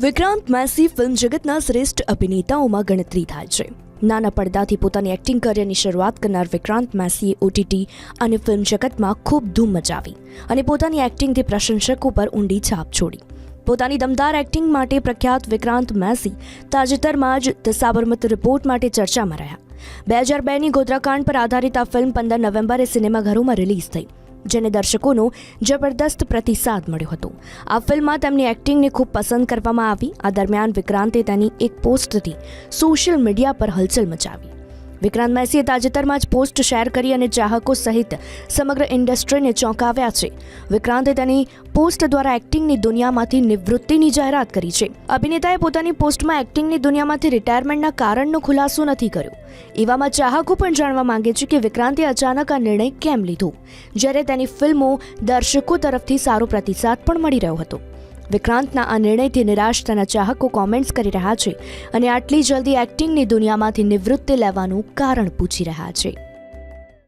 Vikrant Massey film જગતના શ્રેષ્ઠ અભિનેતાઓમાં ગણતરી થાય છે. નાના પડદાથી પોતાની એક્ટિંગ કરિયરની શરૂઆત કરનાર વિક્રાંત મેસીએ ઓટીટી અને ફિલ્મ જગતમાં ખૂબ ધૂમ મચાવી અને પોતાની એક્ટિંગથી પ્રશંસકો પર ઊંડી છાપ છોડી. પોતાની દમદાર એક્ટિંગ માટે પ્રખ્યાત વિક્રાંત મેસી તાજેતરમાં જ ધ સાબરમતી રિપોર્ટ માટે ચર્ચામાં રહ્યા. 2002ની ગોધરાકાંડ પર આધારિત આ ફિલ્મ 15 નવેમ્બરે સિનેમાઘરોમાં રિલીઝ થઈ, જેને દર્શકોનો જબરદસ્ત પ્રતિસાદ મળ્યો હતો. આ ફિલ્મમાં તેમની એક્ટિંગને ખૂબ પસંદ કરવામાં આવી. આ દરમિયાન વિક્રાંતે તેની એક પોસ્ટથી સોશિયલ મીડિયા પર હલચલ મચાવી. વિક્રાંત મેસીએ તાજેતરમાં જ પોસ્ટ શેર કરી અને ચાહકો સહિત સમગ્ર ઇન્ડસ્ટ્રીને ચોંકાવ્યા છે. વિક્રાંતે તેની પોસ્ટ દ્વારા એક્ટિંગની દુનિયામાંથી નિવૃત્તિની જાહેરાત કરી છે. અભિનેતાએ પોતાની પોસ્ટમાં એક્ટિંગની દુનિયામાંથી રિટાયરમેન્ટના કારણનો ખુલાસો નથી કર્યો. એવામાં ચાહકો પણ જાણવા માંગે છે કે વિક્રાંતે અચાનક આ નિર્ણય કેમ લીધો, જ્યારે તેની ફિલ્મો દર્શકો તરફથી સારો પ્રતિસાદ પણ મળી રહ્યો હતો. વિક્રાંતના આ નિર્ણયથી નિરાશ તેના ચાહકો કોમેન્ટ્સ કરી રહ્યા છે અને આટલી જલ્દી એક્ટિંગની દુનિયામાંથી નિવૃત્તિ લેવાનું કારણ પૂછી રહ્યા છે.